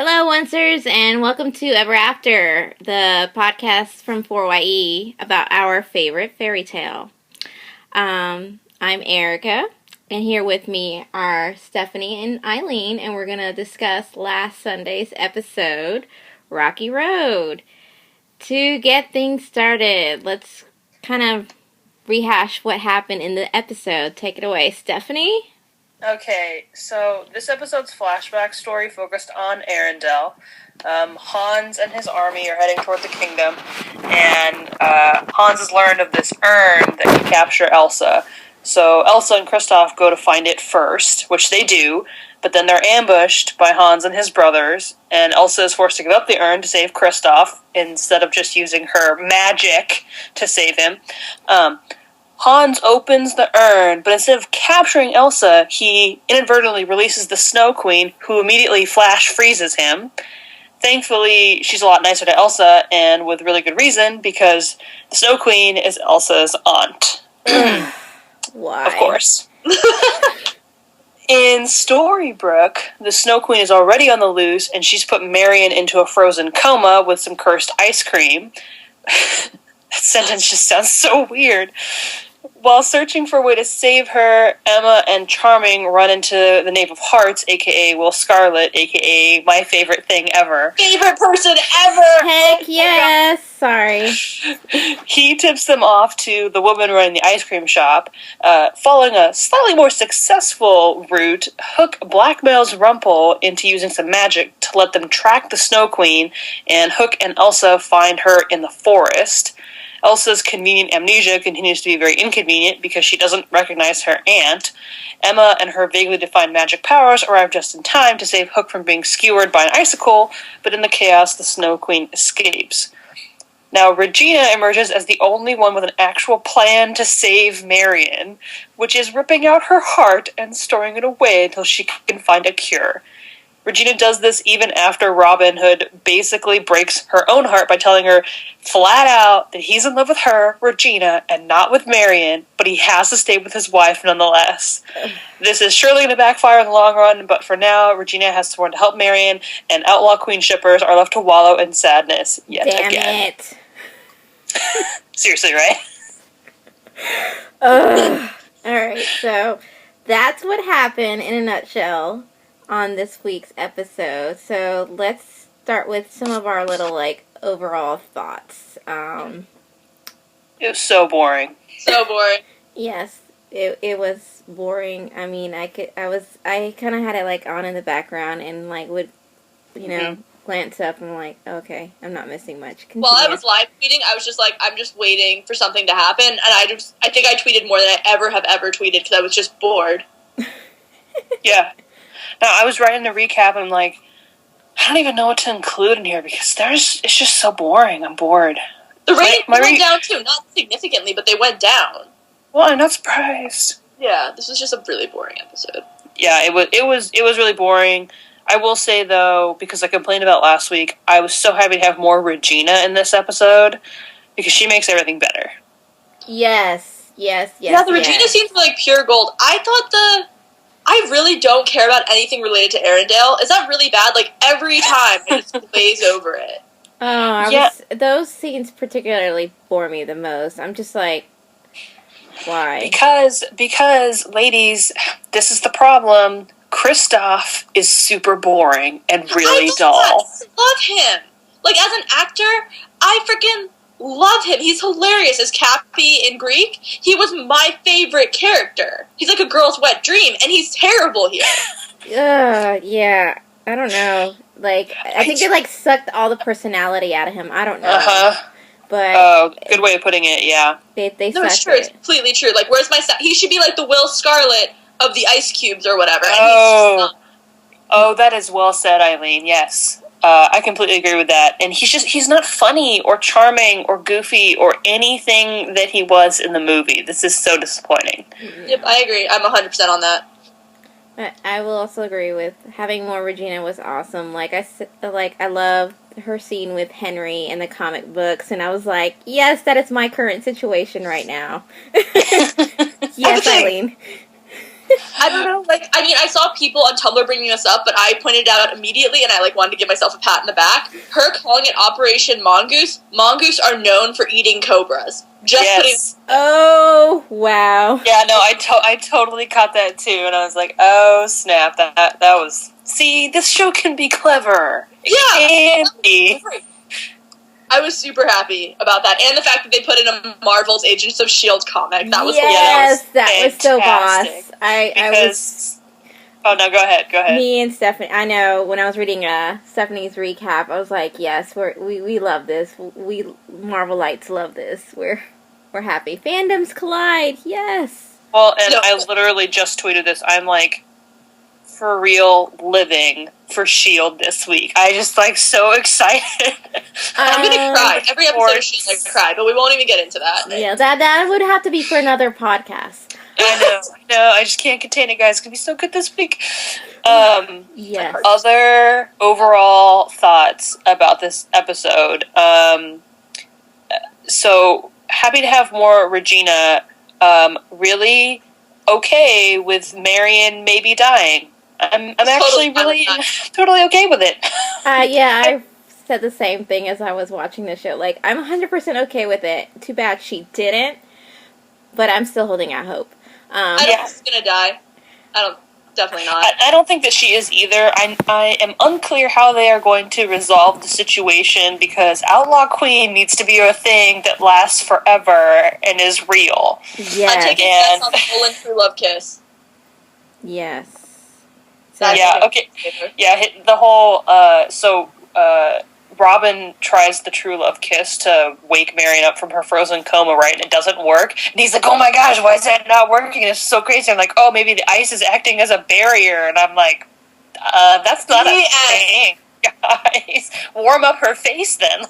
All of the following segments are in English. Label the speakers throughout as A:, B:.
A: Hello, Oncers, and welcome to Ever After, the podcast from 4YE about our favorite fairy tale. I'm Erika, and here with me are Stephanie and Eileen, and we're going to discuss last Sunday's episode, Rocky Road. To get things started, let's kind of rehash what happened in the episode. Take it away, Stephanie.
B: Okay, so this episode's flashback story focused on Arendelle. Hans and his army are heading toward the kingdom, and Hans has learned of this urn that can capture Elsa. So Elsa and Kristoff go to find it first, which they do, but then they're ambushed by Hans and his brothers, and Elsa is forced to give up the urn to save Kristoff, instead of just using her magic to save him. Hans opens the urn, but instead of capturing Elsa, he inadvertently releases the Snow Queen, who immediately flash freezes him. Thankfully, she's a lot nicer to Elsa, and with really good reason, because the Snow Queen is Elsa's aunt.
A: Why?
B: Of course. In Storybrooke, the Snow Queen is already on the loose, and she's put Marion into a frozen coma with some cursed ice cream. That sentence just sounds so weird. While searching for a way to save her, Emma and Charming run into the Knave of Hearts, a.k.a. Will Scarlet, a.k.a. my favorite thing ever.
C: Favorite person ever!
A: Heck yes! Sorry.
B: He tips them off to the woman running the ice cream shop. Following a slightly more successful route, Hook blackmails Rumpel into using some magic to let them track the Snow Queen, and Hook and Elsa find her in the forest. Elsa's convenient amnesia continues to be very inconvenient because she doesn't recognize her aunt. Emma and her vaguely defined magic powers arrive just in time to save Hook from being skewered by an icicle, but in the chaos, the Snow Queen escapes. Now, Regina emerges as the only one with an actual plan to save Marion, which is ripping out her heart and storing it away until she can find a cure. Regina does this even after Robin Hood basically breaks her own heart by telling her flat out that he's in love with her, Regina, and not with Marion, but he has to stay with his wife nonetheless. This is surely going to backfire in the long run, but for now, Regina has sworn to help Marion, and outlaw queen shippers are left to wallow in sadness yet again.
A: Damn it.
B: Seriously, right?
A: Alright, so that's what happened in a nutshell on this week's episode. So let's start with some of our little, overall thoughts.
B: It was so boring.
C: So boring.
A: Yes, it was boring. I mean, I kind of had it, on in the background and, would, glance up and I'm okay, I'm not missing much. Continue.
C: While I was live tweeting, I was just I'm just waiting for something to happen, and I think I tweeted more than I ever tweeted because I was just bored.
B: Yeah. No, I was writing the recap and I'm I don't even know what to include in here because it's just so boring. I'm bored.
C: The ratings went down too, not significantly, but they went down.
B: Well, I'm not surprised.
C: Yeah, this was just a really boring episode.
B: Yeah, it was really boring. I will say though, because I complained about last week, I was so happy to have more Regina in this episode because she makes everything better.
A: Yes.
C: Yeah, the Regina seems pure gold. I really don't care about anything related to Arendelle. Is that really bad? Every time I just glaze over it.
A: Oh, those scenes particularly bore me the most. I'm just why?
B: Because, ladies, this is the problem. Kristoff is super boring and really dull.
C: I love him. As an actor, I freaking love him. He's hilarious as Cappy in Greek. He was my favorite character. He's like a girl's wet dream, and he's terrible here.
A: Yeah. I don't know. I think they sucked all the personality out of him. I don't know. But
B: good way of putting it. Yeah.
A: They
C: no,
A: sucked
C: it's true.
A: it.
C: It's completely true. Where's my he should be the Will Scarlet of the Ice Cubes or whatever. And
B: that is well said, Eileen. Yes. I completely agree with that. And he's not funny or charming or goofy or anything that he was in the movie. This is so disappointing.
C: Yep, I agree. I'm 100% on that.
A: I will also agree with having more Regina was awesome. I love her scene with Henry in the comic books, and I was yes, that is my current situation right now. Yes, Eileen.
C: I don't know, like, I mean, I saw people on Tumblr bringing this up, but I pointed it out immediately, and I, like, wanted to give myself a pat in the back. Her calling it Operation Mongoose. Mongoose are known for eating cobras.
B: Yes.
A: Oh, wow.
B: Yeah, no, I totally caught that too, and I was like, oh, snap, that was... See, this show can be clever. It can be.
C: I was super happy about that, and the fact that they put in a Marvel's Agents of S.H.I.E.L.D. comic. That was
A: that was so boss. I was...
B: Oh, no, go ahead.
A: Me and Stephanie, I know, when I was reading Stephanie's recap, I was like, yes, we love this. We Marvelites love this. We're happy. Fandoms collide, yes.
B: Well, and I literally just tweeted this. I'm like, for real, living for S.H.I.E.L.D. this week. I just, like, so excited.
C: I'm gonna cry. Every episode of S.H.I.E.L.D. I cry, but we won't even get into that.
A: Yeah, that would have to be for another podcast.
B: I know. I just can't contain it, guys. It's gonna be so good this week.
A: Yes.
B: Other overall thoughts about this episode. So happy to have more Regina. Really okay with Marion maybe dying. I'm actually really totally okay with it.
A: Yeah, I said the same thing as I was watching the show. Like, I'm 100% okay with it. Too bad she didn't, but I'm still holding out hope.
C: I don't think she's gonna die. Definitely not.
B: I don't think that she is either. I am unclear how they are going to resolve the situation, because Outlaw Queen needs to be a thing that lasts forever and is real.
A: Yes.
C: I'm taking bets on the Nolan True Love kiss.
A: Yes.
B: Okay. Yeah, the whole, Robin tries the true love kiss to wake Marion up from her frozen coma, right? And it doesn't work. And he's like, oh my gosh, why is that not working? And it's so crazy. I'm like, oh, maybe the ice is acting as a barrier. And I'm like, that's not a thing, guys. Warm up her face then.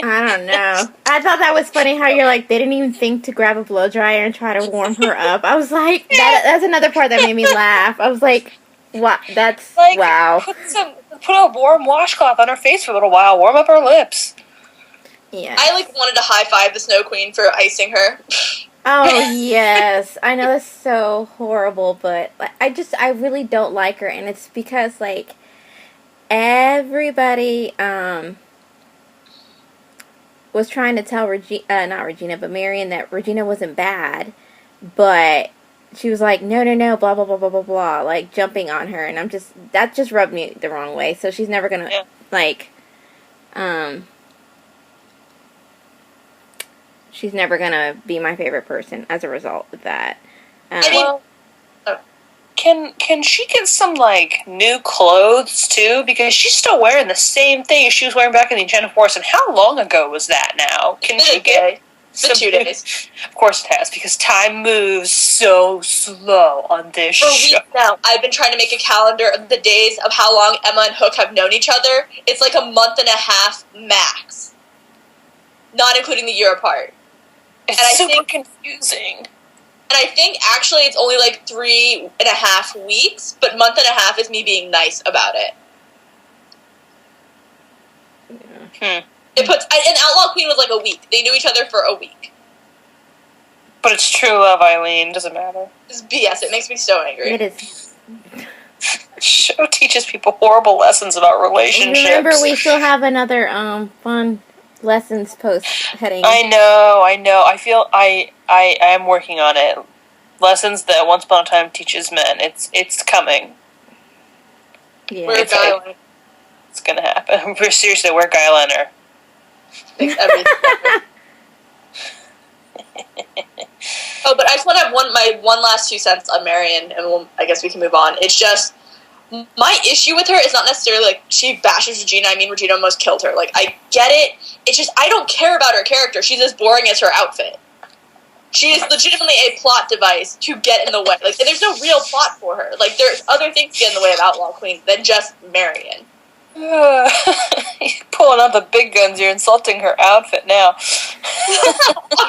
A: I don't know. I thought that was funny how you're like, they didn't even think to grab a blow dryer and try to warm her up. I was like, that's another part that made me laugh. I was like, wow, that's,
B: like,
A: wow.
B: Put a warm washcloth on her face for a little while. Warm up her lips.
A: Yeah.
C: I, like, wanted to high-five the Snow Queen for icing her.
A: Oh, yes. I know that's so horrible, but I really don't like her, and it's because, like, everybody, was trying to tell not Regina, but Marion that Regina wasn't bad, but she was like, no, blah, blah, blah, blah, blah, blah, like, jumping on her, and that just rubbed me the wrong way, so she's never gonna, she's never gonna be my favorite person as a result of that.
B: Can she get some, like, new clothes, too? Because she's still wearing the same thing she was wearing back in the Agenda Force, and how long ago was that now? Can she get...
C: It's been 2 days.
B: Of course it has, because time moves so slow on this show.
C: For weeks now, I've been trying to make a calendar of the days of how long Emma and Hook have known each other. It's like a month and a half max. Not including the year apart.
B: It's super confusing.
C: And I think, actually, it's only like 3.5 weeks, but month and a half is me being nice about it.
B: Yeah.
C: It puts, and Outlaw Queen was like a week. They knew each other for a week.
B: But it's true love, Eileen. Doesn't matter.
C: It's BS. It makes me so angry.
A: It is.
B: Show teaches people horrible lessons about relationships.
A: Remember, we still have another fun lessons post heading.
B: I know. I feel I am working on it. Lessons that Once Upon a Time teaches men. It's coming.
A: Yeah.
C: We're Guyliner.
B: It's gonna happen. We're seriously, we're Guyliner.
C: Makes everything better. Oh, but I just want to have my one last 2 cents on Marion, and I guess we can move on. It's just, my issue with her is not necessarily, like, she bashes Regina. I mean, Regina almost killed her. Like, I get it. It's just, I don't care about her character. She's as boring as her outfit. She is legitimately a plot device to get in the way. Like, there's no real plot for her. Like, there's other things to get in the way of Outlaw Queen than just Marion.
B: You're pulling out the big guns. You're insulting her outfit now.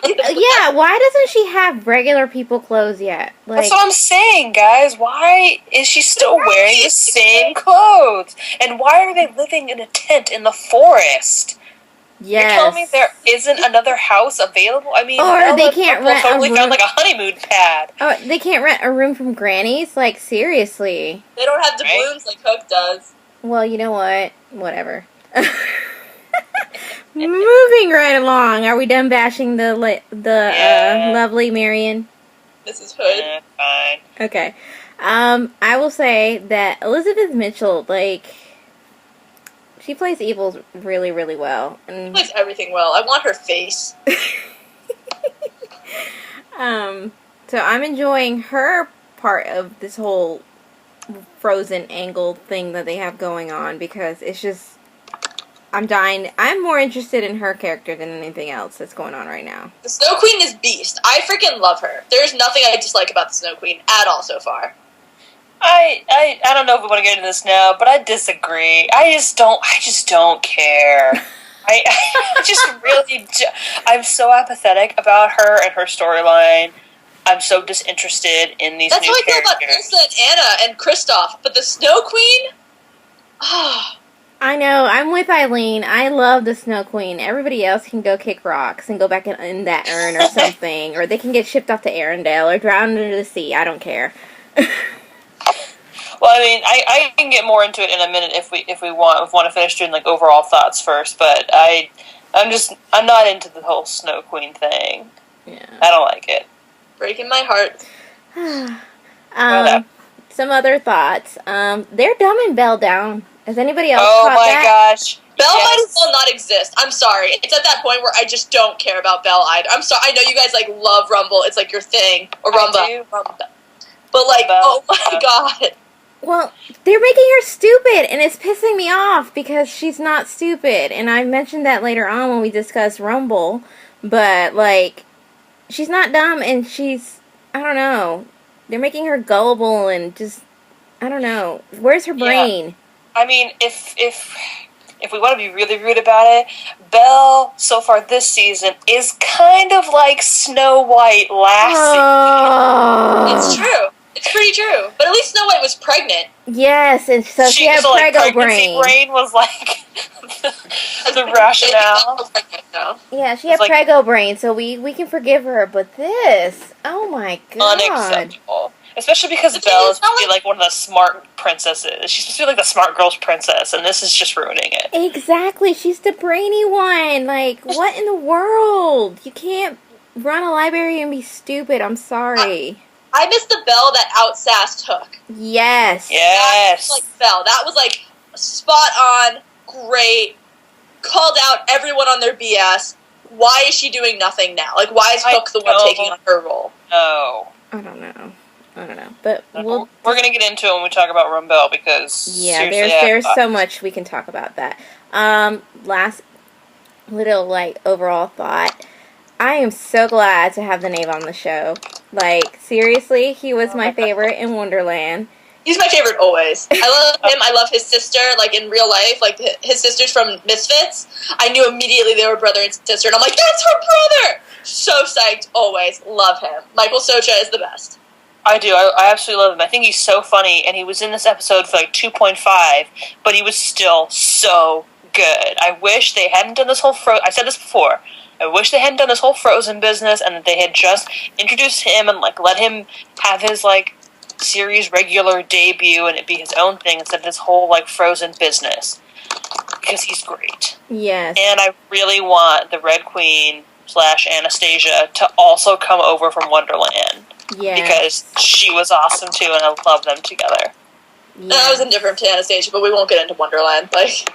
A: Yeah, why doesn't she have regular people clothes yet? Like,
B: that's what I'm saying, guys. Why is she still wearing the same clothes? And why are they living in a tent in the forest?
A: Yes.
B: You're telling me there isn't another house available? I mean,
A: Or
B: Bella
A: they can't
B: and Uncle
A: rent a
B: totally
A: room.
B: found like a honeymoon pad.
A: Oh, they can't rent a room from Granny's? Like, seriously.
C: They don't have doubloons like Hook does.
A: Well, you know what? Whatever. Moving right along. Are we done bashing the lovely Marion?
C: This is Hood.
B: Fine.
A: Okay. I will say that Elizabeth Mitchell, like, she plays evil really, really well.
C: She
A: And
C: plays everything well. I want her face.
A: so I'm enjoying her part of this whole Frozen angle thing that they have going on, because it's just, I'm dying. I'm more interested in her character than anything else that's going on right now.
C: The Snow Queen is beast. I freaking love her. There's nothing I dislike about the Snow Queen at all so far.
B: I don't know if we want to get into this now, but I disagree. I just don't care. I just really I'm so apathetic about her and her storyline. I'm so disinterested in these
C: That's
B: new
C: how I feel about
B: characters.
C: Elsa and Anna and Kristoff, but the Snow Queen? Ah.
A: I know, I'm with Eileen. I love the Snow Queen. Everybody else can go kick rocks and go back in that urn or something. Or they can get shipped off to Arendelle or drowned into the sea. I don't care.
B: Well, I mean, I can get more into it in a minute if we want to finish doing like overall thoughts first. But I'm not into the whole Snow Queen thing.
A: Yeah.
B: I don't like it.
C: Breaking my heart.
A: Some other thoughts. They're dumbing Belle down. Has anybody else
B: Oh
A: caught
B: my
A: that?
B: gosh.
C: Belle
B: Yes.
C: might as well not exist. I'm sorry. It's at that point where I just don't care about Belle either. I'm sorry. I know you guys like love Rumble. It's like your thing. Or Rumba.
B: I do.
C: But like,
B: Belle.
C: oh my god.
A: Well, they're making her stupid, and it's pissing me off because she's not stupid. And I mentioned that later on when we discussed Rumble. But, like, she's not dumb, and she's, I don't know. They're making her gullible and just, I don't know. Where's her brain?
B: I mean, if we want to be really rude about it, Belle, so far this season, is kind of like Snow White Lassie.
A: Oh.
C: It's true. It's pretty true. But at least Snow White was pregnant.
A: Yes, and so she had prego
B: pregnancy
A: brain.
B: was like the rationale.
A: Yeah, she had
B: like,
A: prego brain, so we can forgive her. But this, oh my god.
B: Unacceptable. Especially because Belle is supposed to be like one of the smart princesses. She's supposed to be like the smart girl's princess, and this is just ruining it.
A: Exactly, she's the brainy one. Like, what in the world? You can't run a library and be stupid. I'm sorry.
C: I miss the Belle that outsassed Hook.
A: Yes.
B: Yes.
C: That was like Belle. That was like spot on, great, called out everyone on their BS. Why is she doing nothing now? Like, why is Hook the one taking on her role?
B: No.
A: I don't know. But
B: we're going to get into it when we talk about Rumble because
A: there's so much we can talk about that. Last little like overall thought. I am so glad to have the Knave on the show. Like, seriously, he was my favorite in Wonderland.
C: He's my favorite always. I love him. I love his sister, like, in real life. Like, his sisters from Misfits. I knew immediately they were brother and sister, and I'm like, that's her brother! So psyched, always. Love him. Michael Socha is the best.
B: I do. I absolutely love him. I think he's so funny, and he was in this episode for like 2.5, but he was still so good. I wish they hadn't done this whole I said this before. I wish they hadn't done this whole Frozen business and that they had just introduced him and like let him have his like series regular debut and it be his own thing instead of this whole like Frozen business. Because he's great.
A: Yes.
B: And I really want the Red Queen / Anastasia to also come over from Wonderland.
A: Yeah.
B: Because she was awesome too and I love them together.
C: Yeah. I was indifferent to Anastasia, but we won't get into Wonderland. Like,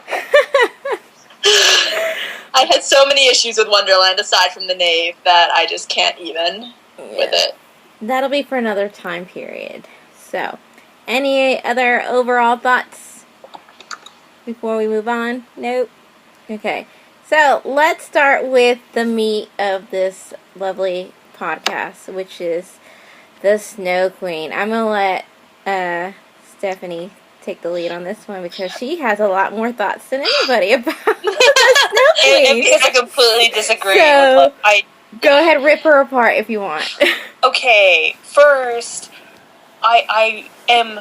C: I had so many issues with Wonderland aside from the Knave that I just can't even with it.
A: That'll be for another time period. So, any other overall thoughts before we move on? Nope. Okay. So, let's start with the meat of this lovely podcast, which is the Snow Queen. I'm going to let Stephanie take the lead on this one because she has a lot more thoughts than anybody about the Snow Queen.
B: I completely disagree.
A: So, go ahead, rip her apart if you want.
B: Okay, first, I am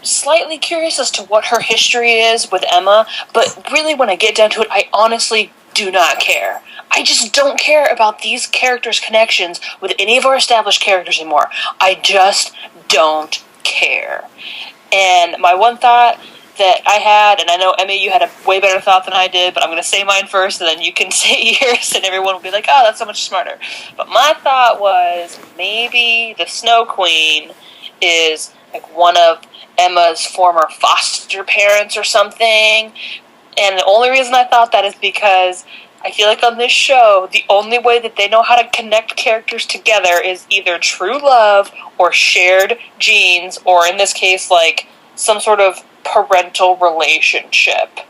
B: slightly curious as to what her history is with Emma, but really when I get down to it, I honestly do not care. I just don't care about these characters' connections with any of our established characters anymore. I just don't care. And my one thought that I had, and I know, Emmy, you had a way better thought than I did, but I'm going to say mine first, and then you can say yours, and everyone will be like, oh, that's so much smarter. But my thought was, maybe the Snow Queen is like one of Emma's former foster parents or something. And the only reason I thought that is because I feel like on this show, the only way that they know how to connect characters together is either true love or shared genes, or in this case, like, some sort of parental relationship.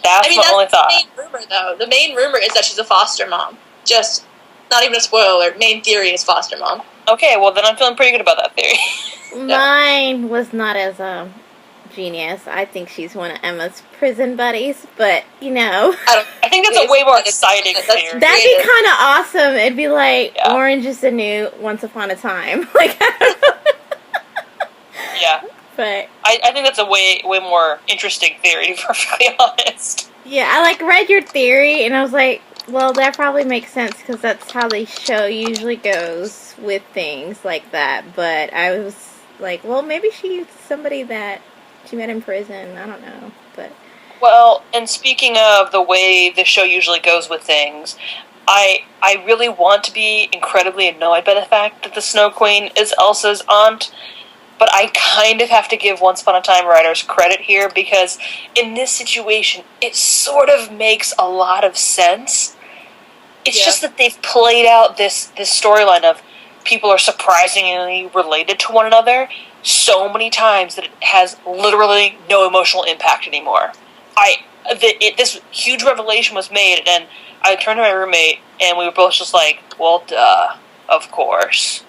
B: That's my only thought.
C: The main rumor, though. The main rumor is that she's a foster mom. Just, not even a spoiler, main theory is foster mom.
B: Okay, well then I'm feeling pretty good about that theory.
A: Mine was not as genius. I think she's one of Emma's prison buddies, but I
B: think that's a way more exciting theory.
A: That'd be kind of awesome. It'd be like Orange is the New Once Upon a Time. Like,
B: yeah.
A: But
B: I think that's a way more interesting theory, to be perfectly honest.
A: Yeah, I read your theory, and I was like, well, that probably makes sense, because that's how the show usually goes with things like that. But I was like, well, maybe she's somebody that she met in prison. I don't know. But
B: well, and speaking of the way the show usually goes with things, I really want to be incredibly annoyed by the fact that the Snow Queen is Elsa's aunt. But I kind of have to give Once Upon a Time writers credit here, because in this situation, it sort of makes a lot of sense. It's just that they've played out this storyline of people are surprisingly related to one another so many times that it has literally no emotional impact anymore. This huge revelation was made, and I turned to my roommate, and we were both just like, well, duh, of course.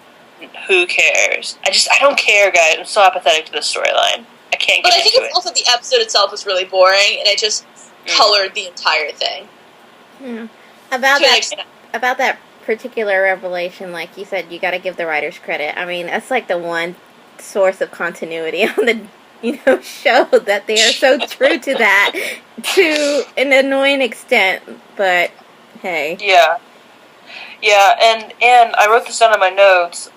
B: Who cares? I don't care, guys. I'm so apathetic to this storyline. I can't get into it.
C: But I think it's also the episode itself was really boring, and it just colored the entire thing.
A: Yeah. About that particular revelation, like you said, you got to give the writers credit. I mean, that's like the one source of continuity on the show, that they are so true to that to an annoying extent. But hey,
B: and I wrote this down in my notes.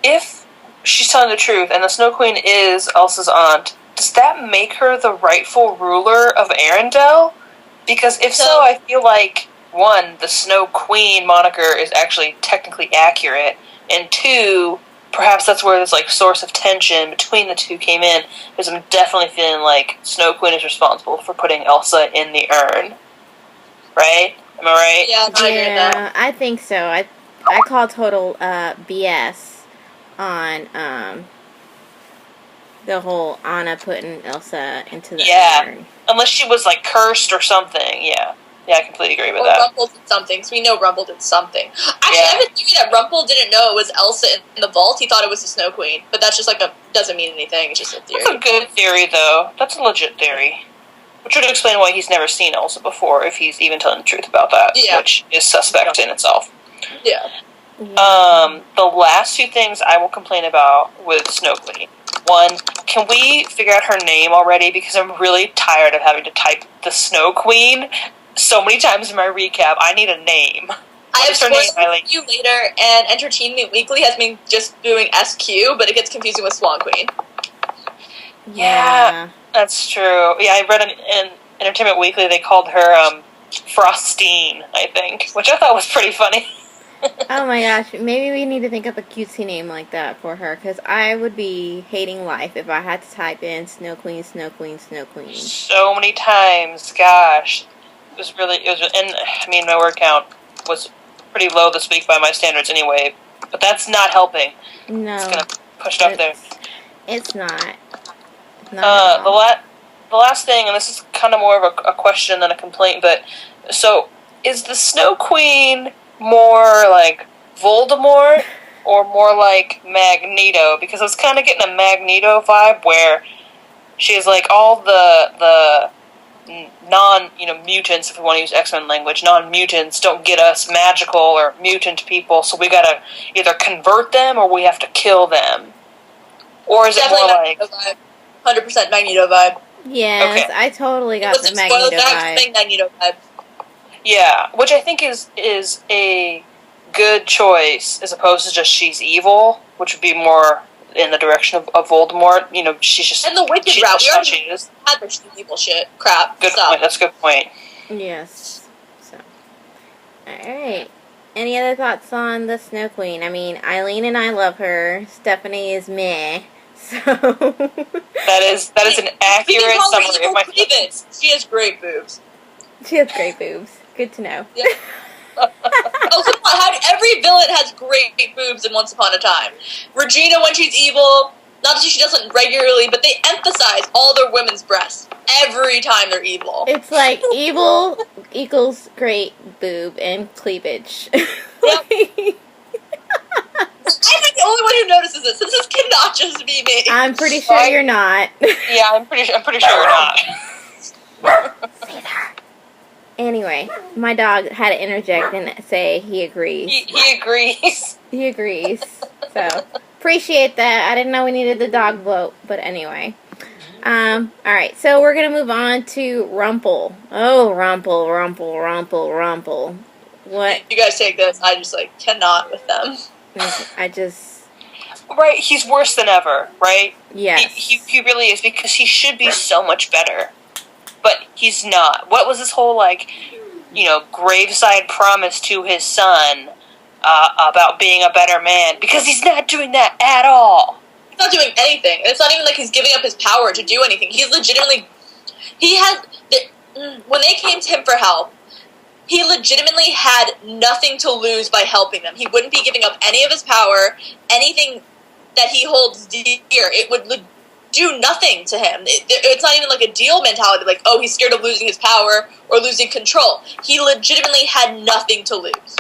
B: If she's telling the truth and the Snow Queen is Elsa's aunt, does that make her the rightful ruler of Arendelle? Because if so, I feel like, one, the Snow Queen moniker is actually technically accurate, and two, perhaps that's where this source of tension between the two came in, because I'm definitely feeling like Snow Queen is responsible for putting Elsa in the urn. Right? Am I right?
C: Yeah, I agree with that.
A: I think so. I call total BS on the whole Anna putting Elsa into the urn.
B: Unless she was cursed or something. Yeah, I completely agree with that.
C: Rumple did something, because we know Rumple did something. Actually, I have a theory that Rumple didn't know it was Elsa in the vault. He thought it was the Snow Queen, but that's just doesn't mean anything. It's just a theory.
B: That's a good theory, though. That's a legit theory. Which would explain why he's never seen Elsa before, if he's even telling the truth about that, which is suspect in itself.
C: Yeah.
B: The last two things I will complain about with Snow Queen. One, can we figure out her name already? Because I'm really tired of having to type the Snow Queen so many times in my recap. I need a name.
C: I have spoiled you later, and Entertainment Weekly has been just doing SQ, but it gets confusing with Swan Queen.
B: Yeah. That's true. Yeah, I read in Entertainment Weekly they called her Frostine, I think, which I thought was pretty funny.
A: Oh my gosh, maybe we need to think of a cutesy name like that for her, because I would be hating life if I had to type in Snow Queen, Snow Queen, Snow Queen.
B: So many times, gosh. And I mean, my word count was pretty low this week by my standards anyway, but that's not helping.
A: No.
B: It's going to push it up there.
A: It's not.
B: The last thing, and this is kind of more of a question than a complaint, but so is the Snow Queen more like Voldemort or more like Magneto? Because I was kind of getting a Magneto vibe where she's all the non-mutants, if we want to use X-Men language, non-mutants don't get us magical or mutant people, so we gotta either convert them or we have to kill them. Or is it more like
C: 100% Magneto vibe.
A: Yes,
B: Okay.
A: I totally
C: It
A: got
C: was
A: the
C: a spoiled
A: Magneto
C: bad
A: vibe.
C: thing, Magneto vibe.
B: Yeah, which I think is a good choice as opposed to just she's evil, which would be more in the direction of Voldemort. You know, she's just
C: And the wicked
B: she's
C: route. We
B: just how
C: already
B: she is.
C: had the she's evil shit. Crap.
B: Good
C: Stop.
B: point. That's a good point.
A: Yes. So, alright. Any other thoughts on the Snow Queen? I mean, Eileen and I love her. Stephanie is meh. So.
B: That is an
C: We
B: accurate
C: can call her
B: summary of
C: evil
B: my
C: cleavage.
B: feelings.
C: She has great boobs.
A: She has great boobs. Good to know.
C: Yeah. Oh, come on. Every villain has great boobs in Once Upon a Time. Regina, when she's evil, not that she doesn't regularly, but they emphasize all their women's breasts every time they're evil.
A: It's like evil equals great boob and cleavage.
C: Yep. I'm the only one who notices this. This cannot just be me.
A: I'm pretty sure you're not.
B: Yeah, I'm pretty sure you're not.
A: Anyway, my dog had to interject and say he agrees.
B: He agrees.
A: He agrees. So, appreciate that. I didn't know we needed the dog vote, but anyway. Alright, so we're gonna move on to Rumple. Oh, Rumple. What?
C: You guys take this. I just, cannot with them.
A: I just...
B: Right, he's worse than ever, right?
A: Yes.
B: He really is, because he should be so much better. But he's not. What was this whole, graveside promise to his son about being a better man? Because he's not doing that at all.
C: He's not doing anything. It's not even like he's giving up his power to do anything. He's legitimately... When they came to him for help, he legitimately had nothing to lose by helping them. He wouldn't be giving up any of his power, anything that he holds dear. It would do nothing to him. It's not even like a deal mentality, like, oh, he's scared of losing his power or losing control. He legitimately had nothing to lose.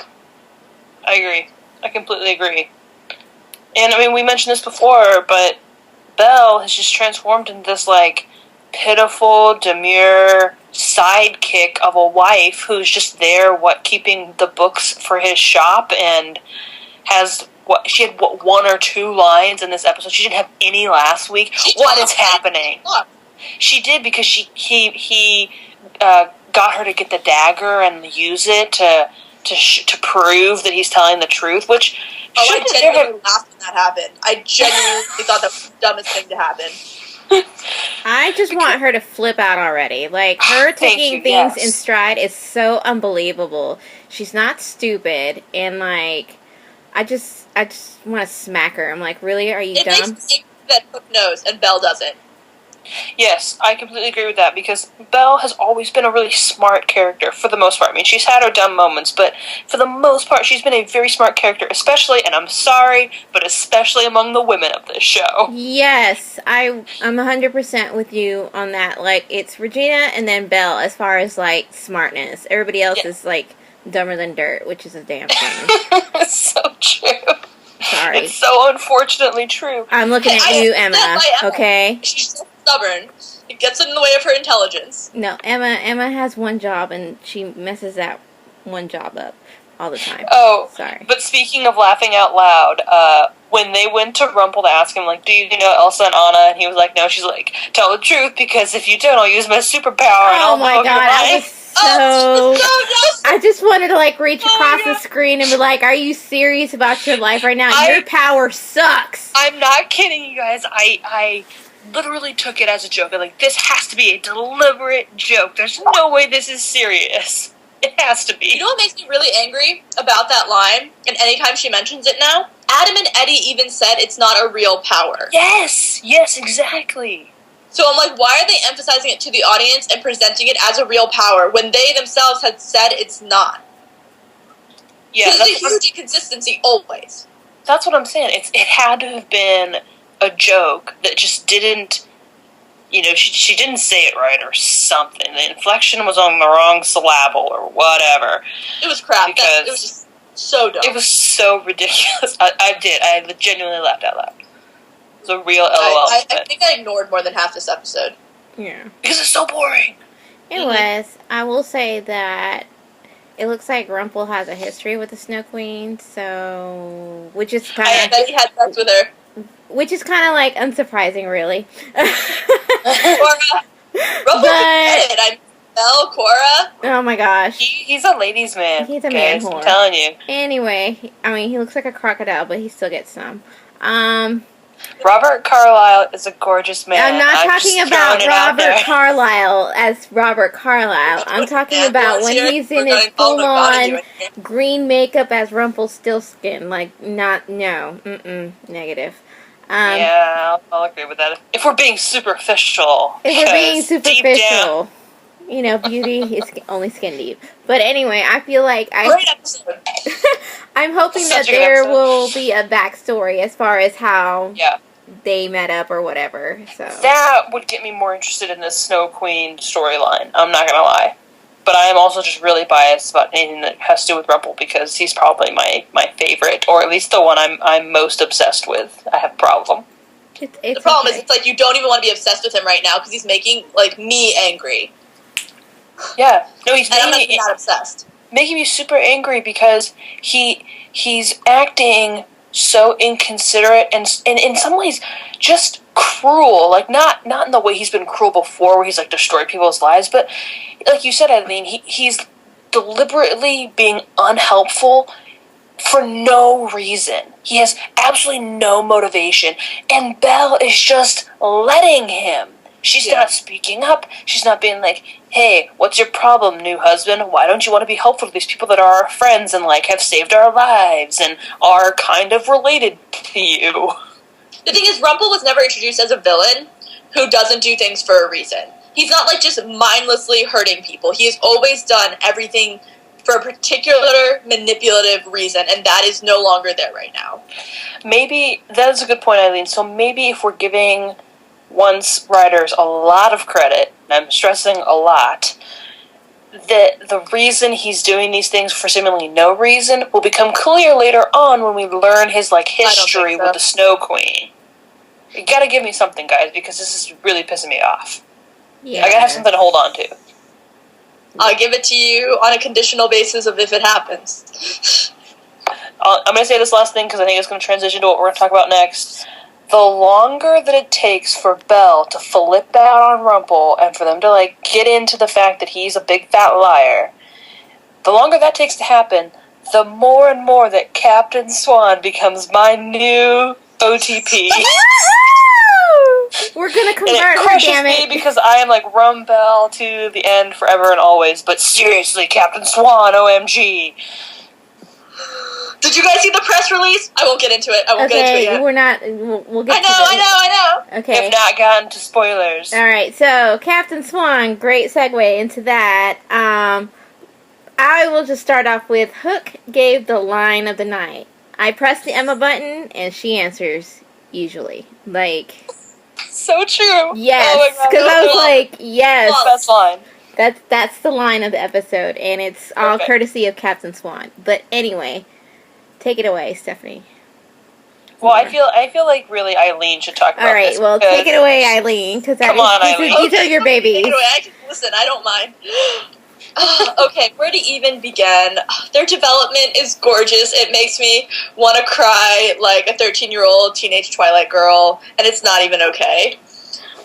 B: I agree. I completely agree. And, I mean, we mentioned this before, but Belle has just transformed into this, pitiful, demure sidekick of a wife who's just there, keeping the books for his shop, and has... she had one or two lines in this episode. She didn't have any last week. What is happening? She did, because he got her to get the dagger and use it to prove that he's telling the truth. Which
C: I genuinely laughed when that happened. I genuinely thought that was the dumbest thing to happen.
A: I just want her to flip out already. Like, her taking things in stride is so unbelievable. She's not stupid, and I just want to smack her. I'm like, really? Are you dumb?
C: It makes me that Hook knows and Belle doesn't.
B: Yes, I completely agree with that, because Belle has always been a really smart character, for the most part. I mean, she's had her dumb moments, but for the most part, she's been a very smart character, especially, and I'm sorry, but especially among the women of this show.
A: Yes, I'm 100% with you on that. Like, it's Regina and then Belle as far as, smartness. Everybody else is, dumber than dirt, which is a damn shame.
B: It's so true.
A: Sorry.
B: It's so unfortunately true.
A: I'm looking at you, Emma, okay?
C: She's so stubborn. It gets in the way of her intelligence.
A: No, Emma has one job, and she messes that one job up all the time.
B: Oh,
A: sorry.
B: But speaking of laughing out loud, when they went to Rumple to ask him, do you know Elsa and Anna? And he was like, no. She's like, tell the truth, because if you don't, I'll use my superpower and I'll
A: my
B: blow
A: God,
B: your mind.
A: I just wanted to reach across the screen and be like, are you serious about your life right now? Your power sucks.
B: I'm not kidding, you guys. I literally took it as a joke. I'm like, this has to be a deliberate joke. There's no way this is serious. It has to be.
C: You know what makes me really angry about that line, and anytime she mentions it now? Adam and Eddie even said it's not a real power.
B: Yes, exactly.
C: So I'm like, why are they emphasizing it to the audience and presenting it as a real power when they themselves had said it's not?
B: Yeah,
C: because it's a huge inconsistency always.
B: That's what I'm saying. It had to have been a joke that just didn't, she didn't say it right or something. The inflection was on the wrong syllable or whatever.
C: It was crap. It was just so dumb.
B: It was so ridiculous. I genuinely laughed out loud. It was a real LOL.
C: I think I ignored more than half this episode.
A: Yeah.
B: Because it's so boring.
A: It was. I will say that it looks like Rumple has a history with the Snow Queen, so... Which is kind of...
C: I bet he had sex with her.
A: Which is kind of, unsurprising, really.
C: Rumple can get it. I'm Belle, Cora.
A: Oh my gosh.
B: He's a ladies' man.
A: He's a man
B: guys,
A: whore.
B: I'm telling you.
A: Anyway, I mean, he looks like a crocodile, but he still gets some.
B: Robert Carlyle is a gorgeous man.
A: I'm not talking
B: just
A: about
B: throwing it out there.
A: Robert Carlyle as Robert Carlyle. I'm talking about when he's in his full-on green makeup as Rumpelstiltskin. Like, negative.
B: Yeah, I'll agree with that. If we're being superficial.
A: If we're being
B: deep down,
A: superficial, you know, beauty is only skin deep. But anyway, I feel like
C: Great episode.
A: I'm hoping that
B: Such a good
A: there
B: episode.
A: will be a backstory as far as how
B: Yeah.
A: they met up or whatever. So
B: That would get me more interested in the Snow Queen storyline. I'm not gonna lie. But I am also just really biased about anything that has to do with Rumple because he's probably my favorite, or at least the one I'm most obsessed with. I have a problem.
A: it's
C: The problem
A: okay.
C: is, it's like you don't even want to be obsessed with him right now because he's making like me angry,
B: Yeah. No, he's
C: and I'm
B: making
C: not obsessed.
B: me super angry because he's acting so inconsiderate and in some ways just cruel. Like not in the way he's been cruel before, where he's like destroyed people's lives, but like you said, Eileen, he's deliberately being unhelpful for no reason. He has absolutely no motivation, and Belle is just letting him. She's not speaking up. She's not being like, hey, what's your problem, new husband? Why don't you want to be helpful to these people that are our friends and, like, have saved our lives and are kind of related to you?
C: The thing is, Rumple was never introduced as a villain who doesn't do things for a reason. He's not, like, just mindlessly hurting people. He has always done everything for a particular manipulative reason, and that is no longer there right now.
B: Maybe, that is a good point, Eileen. So maybe if we're giving once writers a lot of credit, and I'm stressing a lot, that the reason he's doing these things for seemingly no reason will become clear later on when we learn his, like, history with the Snow Queen. You gotta give me something, guys, because this is really pissing me off.
A: Yeah.
B: I gotta have something to hold on to.
C: I'll give it to you on a conditional basis of if it happens.
B: I'm gonna say this last thing because I think it's gonna transition to what we're gonna talk about next. The longer that it takes for Belle to flip out on Rumple and for them to, like, get into the fact that he's a big fat liar, the longer that takes to happen, the more and more that Captain Swan becomes my new OTP.
A: We're gonna
B: And
A: convert
B: it
A: her,
B: crushes
A: damn
B: me
A: it.
B: because I am like Belle to the end forever and always, but seriously, Captain Swan, OMG.
C: Did you guys see the press release? I won't get into it. I won't get into it
A: Okay,
C: yet.
A: we're not. We'll get
C: I
A: to this.
C: know.
A: Okay.
B: Have not gotten to spoilers.
A: All right. So Captain Swan, great segue into that. I will just start off with Hook gave the line of the night. I press the Emma button and she answers usually. Like,
B: So true.
A: yes,
B: Oh my God.
A: because I was like, yes,
B: Best line.
A: that's the line of the episode, and it's all
B: Perfect.
A: courtesy of Captain Swan. But anyway, take it away, Stephanie.
B: Well, I feel like really Eileen should talk about
A: All right,
B: this.
A: well,
B: because-
A: take it away, Eileen, because
B: Come on, Eileen.
A: these are your babies.
C: Anyway, listen, I don't mind. Okay, where to even begin? Their development is gorgeous. It makes me want to cry like a 13-year-old teenage Twilight girl, and it's not even okay.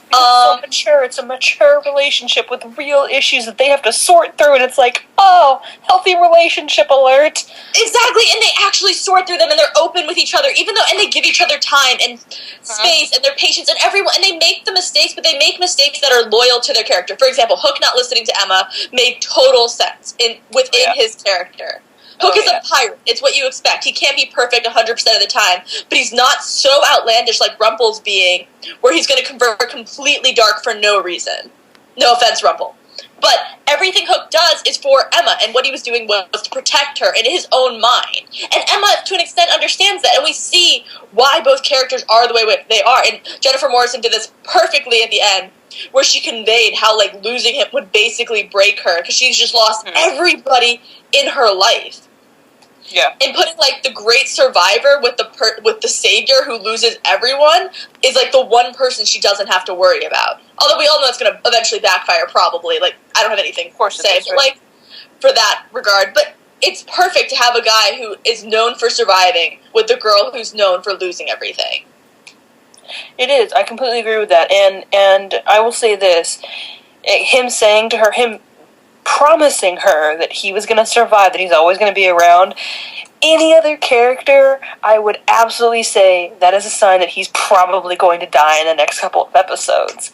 B: It's so mature. It's a mature relationship with real issues that they have to sort through, and it's like, oh, healthy relationship alert.
C: Exactly, and they actually sort through them, and they're open with each other, and they give each other time and space and their patience and everyone, and they make the mistakes, but they make mistakes that are loyal to their character. For example, Hook not listening to Emma made total sense within his character. Hook is a pirate. It's what you expect. He can't be perfect 100% of the time, but he's not so outlandish like Rumple's being, where he's going to convert completely dark for no reason. No offense, Rumple. But everything Hook does is for Emma, and what he was doing was to protect her in his own mind. And Emma, to an extent, understands that, and we see why both characters are the way they are. And Jennifer Morrison did this perfectly at the end, where she conveyed how, like, losing him would basically break her, because she's just lost everybody in her life.
B: Yeah.
C: And putting, like, the great survivor with the savior who loses everyone is, like, the one person she doesn't have to worry about. Although we all know it's going to eventually backfire, probably. Like, I don't have anything to say, but, like, for that regard. But it's perfect to have a guy who is known for surviving with the girl who's known for losing everything.
B: It is. I completely agree with that. And I will say this. him saying to her, him promising her that he was going to survive, that he's always going to be around. Any other character, I would absolutely say that is a sign that he's probably going to die in the next couple of episodes.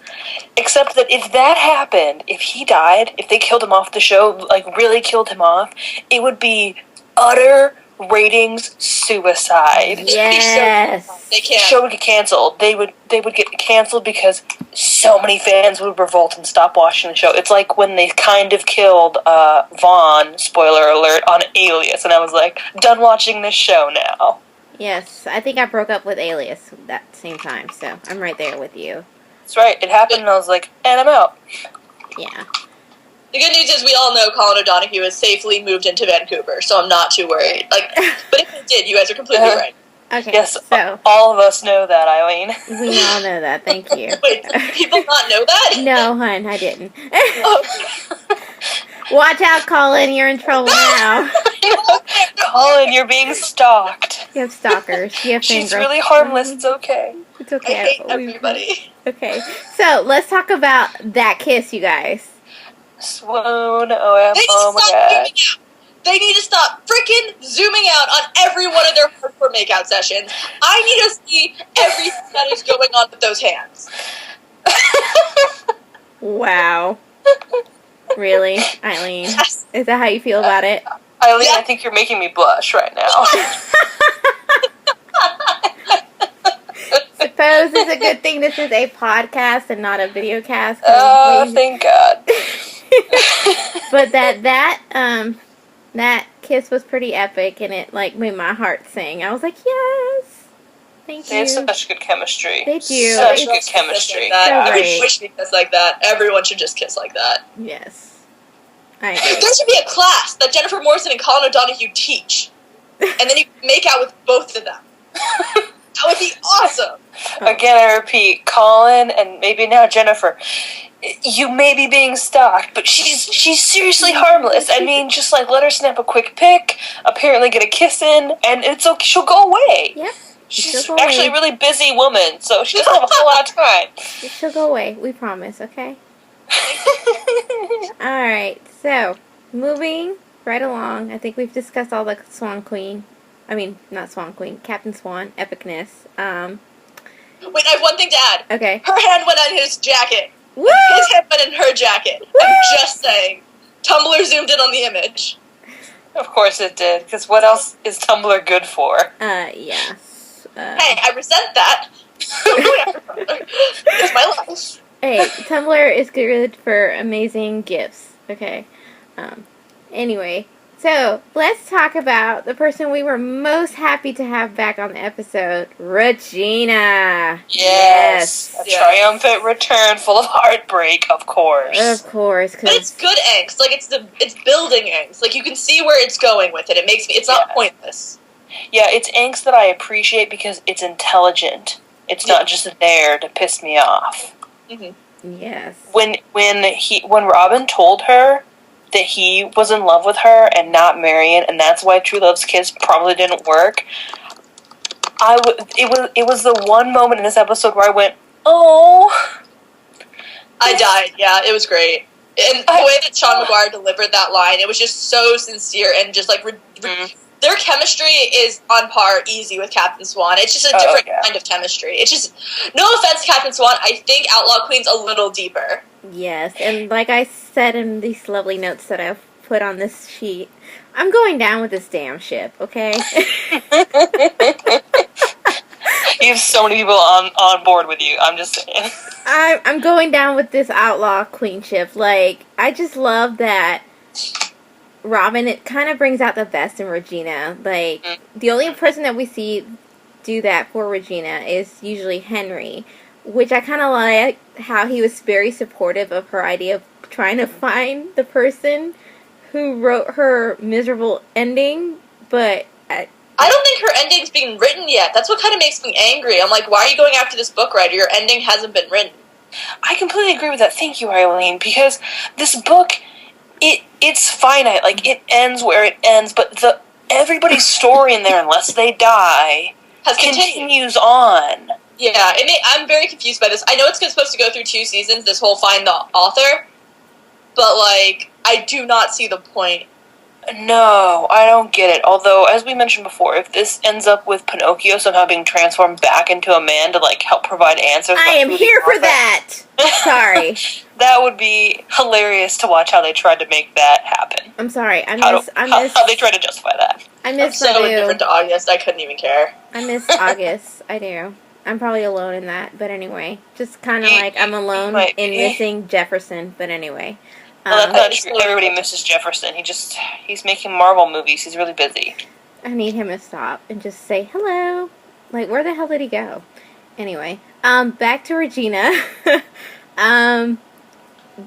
B: Except that if that happened, if he died, if they killed him off the show, like really killed him off, it would be utter ratings suicide.
A: Yes.
C: They can't.
B: The show would get canceled. They would get canceled because so many fans would revolt and stop watching the show. It's like when they kind of killed Vaughn, spoiler alert, on Alias, and I was like, done watching this show now.
A: Yes, I think I broke up with Alias that same time, so I'm right there with you.
B: That's right. It happened, and I was like, and I'm out.
A: Yeah.
C: The good news is we all know Colin O'Donoghue has safely moved into Vancouver, so I'm not too worried. Like, but if he did, you guys are completely right.
A: Okay,
B: Yes,
A: so
B: all of us know that, Eileen.
A: we all know that. Thank you.
C: Wait, do people not know that?
A: No, hun, I didn't.
C: Oh.
A: Watch out, Colin. You're in trouble now.
B: Colin, you're being stalked.
A: You have stalkers. You have
B: She's
A: fangirls.
B: really harmless. It's okay.
A: It's
C: I
A: okay.
C: hate everybody.
A: Okay, so let's talk about that kiss, you guys.
B: Swoon.
C: They
B: Oh
C: need to
B: my
C: stop
B: god.
C: zooming out. They need to stop freaking zooming out on every one of their hardcore makeout sessions. I need to see everything that is going on with those hands.
A: Wow. Really, Eileen?
C: Yes.
A: Is that how you feel about it?
B: Eileen,
C: Yeah.
B: I think you're making me blush right now.
A: Suppose it's a good thing this is a podcast and not a video cast.
B: Oh, thank God.
A: But that kiss was pretty epic, and it like made my heart sing. I was like, yes, thank
B: They
A: you.
B: have such good chemistry.
A: They do.
B: Such
A: It's
B: good chemistry.
C: Like that.
A: So
C: Everybody
A: great.
C: should kiss like that. Everyone should just kiss like that.
A: Yes, I agree.
C: There should be a class that Jennifer Morrison and Colin O'Donoghue teach, and then you can make out with both of them. That would be awesome.
B: Again, I repeat, Colin and maybe now Jennifer, you may be being stalked, but she's seriously harmless. I mean, just like let her snap a quick pic, apparently get a kiss in, and it's okay. She'll go away.
A: Yep.
B: She's
A: She'll go
B: actually a
A: away.
B: really busy woman, so she doesn't have a whole lot of time.
A: She'll go away. We promise. Okay. All right. So moving right along. I think we've discussed all the Swan Queen. I mean, not Swan Queen. Captain Swan epicness.
C: Wait, I have one thing to add.
A: Okay.
C: Her hand went on his jacket.
A: Woo!
C: His hand went in her jacket. I'm just saying. Tumblr zoomed in on the image.
B: Of course it did, because what else is Tumblr good for?
A: Yeah.
C: Hey, I resent that. It's my life.
A: Hey, Tumblr is good for amazing gifts. Okay. Anyway, so let's talk about the person we were most happy to have back on the episode, Regina.
B: Yes. A
C: Yes.
B: triumphant return full of heartbreak, of course.
A: Of course,
C: But it's good angst. Like it's building angst. Like you can see where it's going with it. It makes me. It's not pointless.
B: Yeah, it's angst that I appreciate because it's intelligent. It's not just there to piss me off.
C: Mm-hmm.
A: yes.
B: When Robin told her that he was in love with her and not Marion, and that's why True Love's kiss probably didn't work, it was the one moment in this episode where I went, oh.
C: I died. Yeah, it was great. And the way that Sean McGuire delivered that line, it was just so sincere and just like their chemistry is on par easy with Captain Swan. It's just a different kind of chemistry. It's just, no offense, Captain Swan, I think Outlaw Queen's a little deeper.
A: Yes, and like I said in these lovely notes that I've put on this sheet, I'm going down with this damn ship, okay?
B: You have so many people on board with you, I'm just saying.
A: I'm going down with this Outlaw Queen ship. Like, I just love that Robin, it kind of brings out the best in Regina. Like, the only person that we see do that for Regina is usually Henry, which I kind of like how he was very supportive of her idea of trying to find the person who wrote her miserable ending, but
C: I don't think her ending's being written yet. That's what kind of makes me angry. I'm like, why are you going after this book writer? Your ending hasn't been written.
B: I completely agree with that. Thank you, Eileen, because this book, it's finite. Like, it ends where it ends, but everybody's story in there, unless they die, continues on.
C: Yeah, I'm very confused by this. I know it's supposed to go through 2 seasons, this whole Find the Author, but, like, I do not see the point.
B: No, I don't get it. Although, as we mentioned before, if this ends up with Pinocchio somehow being transformed back into a man to, like, help provide answers...
A: I am here for that! Sorry.
B: That would be hilarious to watch how they tried to make that happen.
A: I'm sorry.
B: How they tried to justify that.
A: I miss
C: I'm so indifferent to August, I couldn't even care.
A: I miss August. I do. I'm probably alone in that, but anyway. Just kind of like I'm alone in missing Jefferson, but anyway.
B: Well, that's not true. Everybody misses Jefferson. He's making Marvel movies. He's really busy.
A: I need him to stop and just say hello. Like, where the hell did he go? Anyway, back to Regina.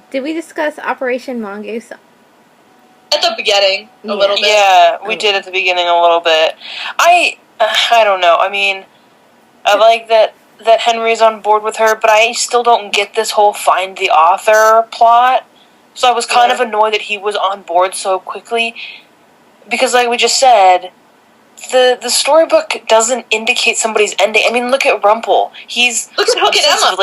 A: Did we discuss Operation Mongoose?
C: At the beginning, a little bit.
B: Yeah, we did at the beginning a little bit. I don't know. I mean, I like that Henry's on board with her, but I still don't get this whole find the author plot. So I was kind of annoyed that he was on board so quickly, because like we just said, the storybook doesn't indicate somebody's ending. I mean, look at Rumple. He's
C: look at Hook and Emma.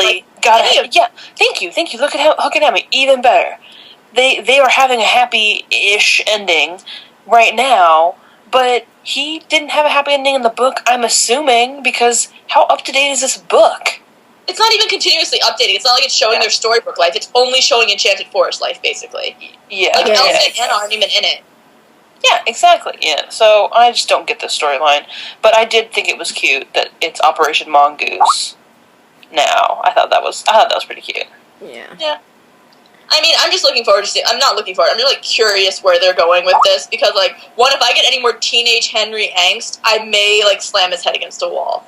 B: Thank you. Look at Hook and Emma. Even better. They are having a happy-ish ending right now, but he didn't have a happy ending in the book, I'm assuming, because how up-to-date is this book?
C: It's not even continuously updating. It's not like it's showing their storybook life. It's only showing Enchanted Forest life, basically.
B: Yeah.
C: Like, Elsa and Anna aren't even in it.
B: Yeah, exactly, yeah. So, I just don't get the storyline. But I did think it was cute that it's Operation Mongoose now. I thought that was pretty cute.
A: Yeah.
C: Yeah. I mean, I'm just looking forward to I'm not looking forward. I'm really, like, curious where they're going with this. Because, like, if I get any more teenage Henry angst, I may, like, slam his head against a wall.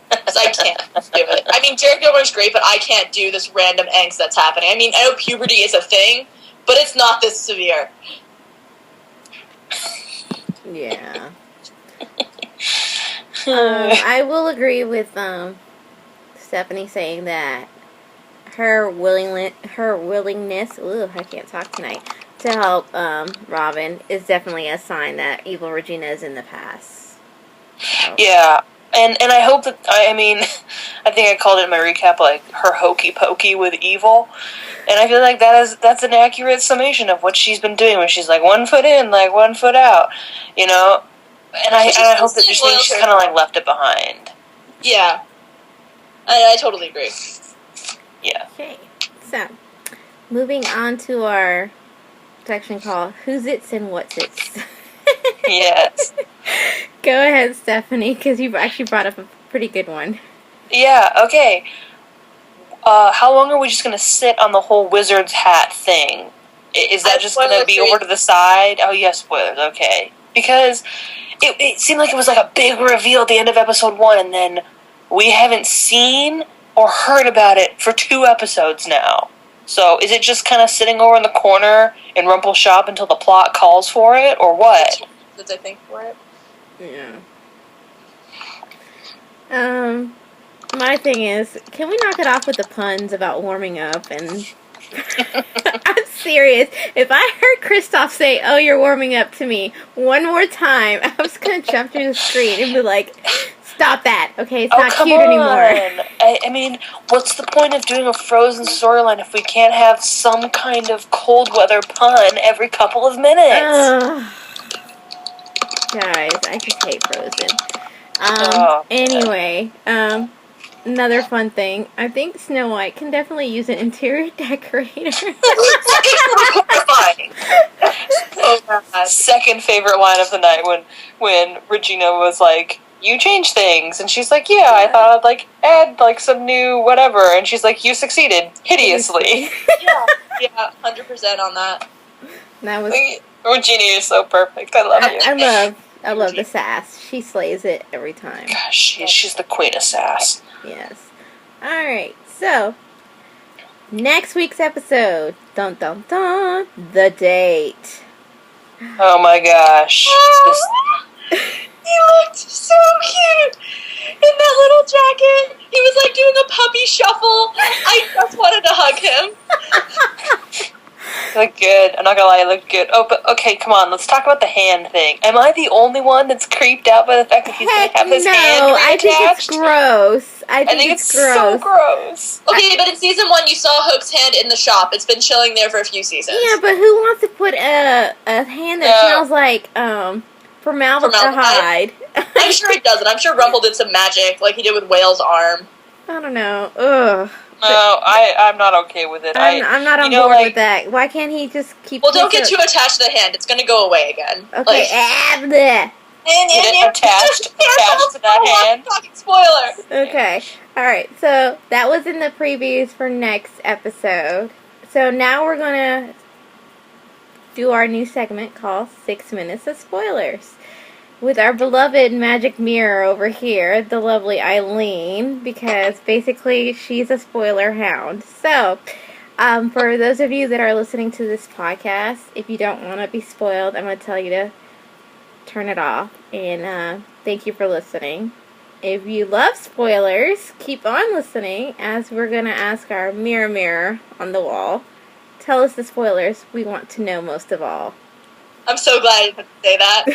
C: Because I can't do it. I mean, Jared Gilmore's great, but I can't do this random angst that's happening. I mean, I know puberty is a thing, but it's not this severe.
A: Yeah. I will agree with Stephanie saying that her willingness, I can't talk tonight, to help Robin is definitely a sign that evil Regina is in the past. So.
B: Yeah. And I hope that, I mean, I think I called it in my recap, like, her hokey pokey with evil. And I feel like that's an accurate summation of what she's been doing, when she's like 1 foot in, like 1 foot out, you know? And I hope that she's kind of like left it behind.
C: Yeah. I totally agree.
B: Yeah.
A: Okay. So, moving on to our section called Who's It's and What's It's.
B: Yes.
A: Go ahead, Stephanie, because you've actually brought up a pretty good one.
B: Yeah, okay. How long are we just going to sit on the whole wizard's hat thing? Is that just going to be over to the side? Oh, yes, spoilers, okay. Because it seemed like it was like a big reveal at the end of episode 1, and then we haven't seen or heard about it for 2 episodes now. So, is it just kind of sitting over in the corner in Rumple's shop until the plot calls for it, or what?
C: I think for it.
A: Yeah. My thing is, can we knock it off with the puns about warming up? And I'm serious. If I heard Kristoff say, "Oh, you're warming up to me," one more time, I was gonna jump through the screen and be like, "Stop that! Okay, it's not cute anymore."
B: I mean, what's the point of doing a Frozen storyline if we can't have some kind of cold weather pun every couple of minutes?
A: Guys, I just hate Frozen. Anyway, another fun thing. I think Snow White can definitely use an interior decorator.
B: Second favorite line of the night when Regina was like, "You change things," and she's like, "Yeah, I thought I'd like add like some new whatever," and she's like, "You succeeded hideously."
C: Yeah, 100% on that.
A: That was.
B: Regina is so perfect. I love you.
A: I love the sass. She slays it every time.
B: Gosh, she's the queen of sass.
A: Yes. Alright, so next week's episode. Dun dun dun. The date.
B: Oh my gosh.
C: He looked so cute in that little jacket. He was like doing a puppy shuffle. I just wanted to hug him.
B: Look good. I'm not gonna lie, it looked good. Oh, but okay, come on. Let's talk about the hand thing. Am I the only one that's creeped out by the fact that he's gonna have his hand reattached?
A: I think it's gross. I think it's gross.
B: so gross.
C: Okay, but in season 1, you saw Hook's hand in the shop. It's been chilling there for a few seasons.
A: Yeah, but who wants to put a hand that smells like formaldehyde?
C: I'm sure it doesn't. I'm sure Rumple did some magic, like he did with Whale's arm.
A: I don't know. Ugh.
B: No, I'm not okay with it.
A: I'm not on board with that. Why can't he just keep...
C: Well, don't get too attached to the hand. It's going to go away again.
A: Okay.
C: Like,
B: attached to that hand.
C: Fucking spoiler.
A: Okay. Alright, so that was in the previews for next episode. So now we're going to do our new segment called 6 Minutes of Spoilers. With our beloved magic mirror over here, the lovely Eileen, because basically she's a spoiler hound. So, for those of you that are listening to this podcast, if you don't want to be spoiled, I'm going to tell you to turn it off. And thank you for listening. If you love spoilers, keep on listening, as we're going to ask our mirror on the wall. Tell us the spoilers we want to know most of all.
C: I'm so glad you didn't say that.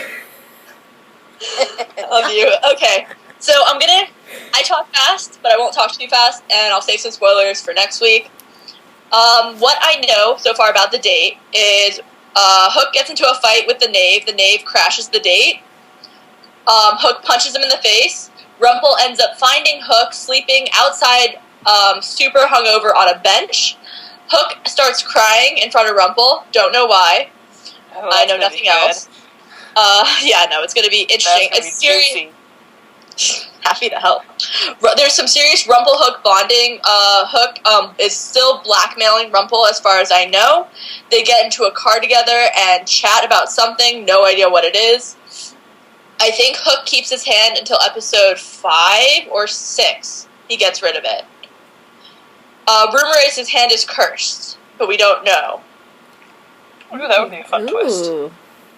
C: Of you. Okay. So I talk fast, but I won't talk too fast, and I'll save some spoilers for next week. What I know so far about the date is Hook gets into a fight with the Knave. The Knave crashes the date. Hook punches him in the face. Rumple ends up finding Hook sleeping outside, super hungover on a bench. Hook starts crying in front of Rumple. Don't know why. I know nothing else. It's going to be interesting. It's serious. Happy to help. There's some serious Rumple Hook bonding. Hook is still blackmailing Rumple, as far as I know. They get into a car together and chat about something. No idea what it is. I think Hook keeps his hand until episode 5 or 6. He gets rid of it. Rumor is his hand is cursed, but we don't know.
B: Ooh, that would be a fun twist.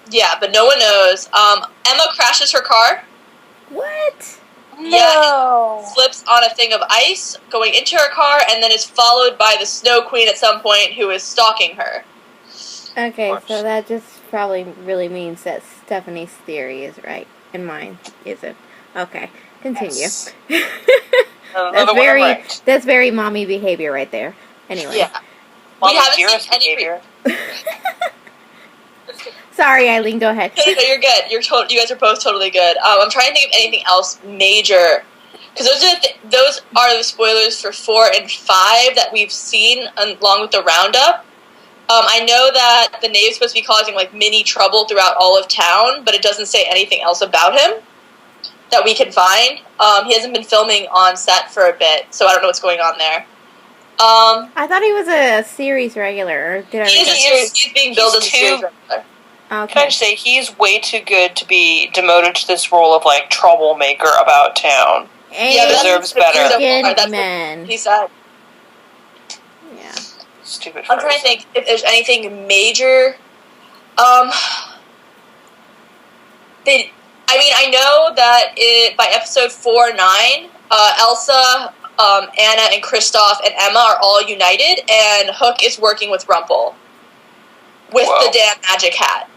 C: Yeah, but no one knows. Emma crashes her car.
A: What?
B: No.
C: Yeah, slips on a thing of ice going into her car, and then is followed by the Snow Queen at some point, who is stalking her.
A: Okay, so that just probably really means that Stephanie's theory is right, and mine isn't. Okay, continue.
B: Yes.
A: That's very mommy behavior right there. Anyway.
C: Yeah.
B: We
C: haven't
B: seen any
C: behavior.
A: Sorry, Eileen, go ahead.
C: No, you're good. You guys are both totally good. I'm trying to think of anything else major, because those are the spoilers for 4 and 5 that we've seen along with the roundup. I know that the Knave's supposed to be causing like mini trouble throughout all of town, but it doesn't say anything else about him that we can find. He hasn't been filming on set for a bit, so I don't know what's going on there.
A: I thought he was a series regular.
C: He's being billed as a series regular.
A: Okay.
B: Can I just say, he's way too good to be demoted to this role of, like, troublemaker about town.
A: He
B: deserves better.
C: That's
A: man.
C: what he said.
A: Yeah.
B: Stupid
C: I'm trying to think if there's anything major. I know that by episode 4 or 9, Elsa, Anna, and Kristoff and Emma are all united, and Hook is working with Rumple with the damn magic hat.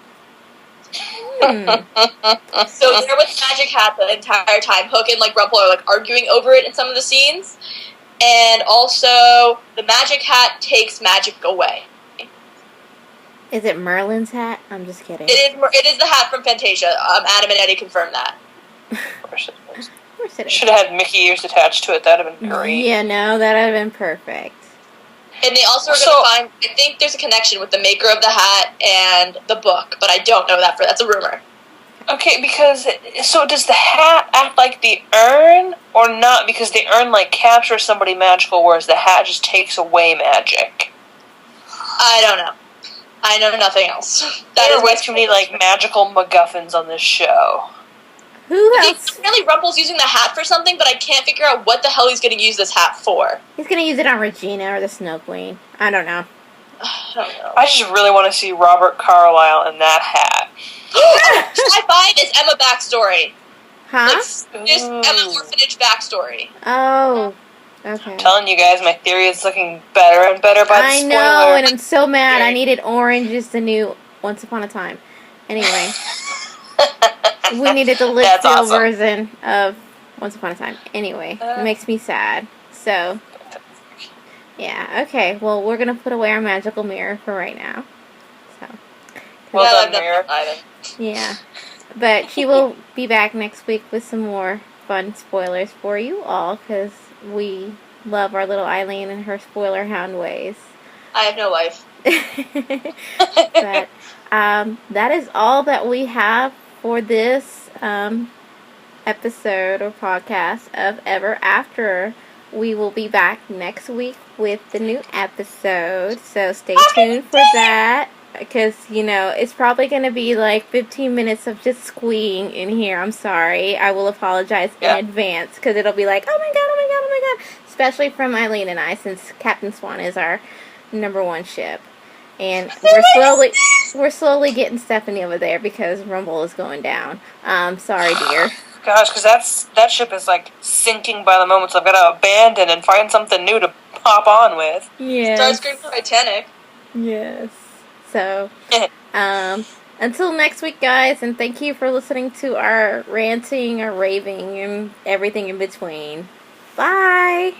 C: So they're with the magic hat the entire time. Hook and Rumple are arguing over it in some of the scenes, and also the magic hat takes magic away.
A: Is it Merlin's hat? I'm just kidding.
C: It is the hat from Fantasia. Adam and Eddie confirmed that.
B: Of course it is.
A: Of course it is.
B: Should have had Mickey ears attached to it. That'd have been great.
A: Yeah, no, that would have been perfect.
C: And they also are going to find, I think there's a connection with the maker of the hat and the book, but I don't know that that's a rumor.
B: Okay, so does the hat act like the urn, or not? Because the urn, captures somebody magical, whereas the hat just takes away magic.
C: I don't know. I know nothing else.
B: There are way too many, magical MacGuffins on this show.
A: Who else?
C: Really, Rumple's using the hat for something, but I can't figure out what the hell he's going to use this hat for.
A: He's going to use it on Regina or the Snow Queen. I don't know.
B: I just really want to see Robert Carlyle in that hat.
C: I find is Emma backstory.
A: Huh?
C: Just Emma orphanage backstory.
A: Oh, okay.
B: I'm telling you guys, my theory is looking better and better by the spoiler.
A: I know, and I'm so mad. I needed Orange as the new Once Upon a Time. Anyway. We needed the Litchfield version of Once Upon a Time. Anyway, it makes me sad. So, yeah, okay. Well, we're going to put away our magical mirror for right now. So,
B: Well done, Mirror.
A: yeah. But she will be back next week with some more fun spoilers for you all, because we love our little Eileen and her spoiler hound ways.
C: I have no life.
A: But that is all that we have for this episode or podcast of Ever After. We will be back next week with the new episode, so stay tuned for that, because, you know, it's probably going to be like 15 minutes of just squeeing in here. I'm sorry. I will apologize in advance, because it'll be like, oh my god, oh my god, oh my god, especially from Eileen and I, since Captain Swan is our number one ship. And we're slowly getting Stephanie over there because Rumble is going down. Sorry, dear.
B: Gosh, because that ship is like sinking by the moment, so I've got to abandon and find something new to pop on with.
A: Yes.
C: Starscream Titanic.
A: Yes. So, until next week, guys, and thank you for listening to our ranting, our raving, and everything in between. Bye.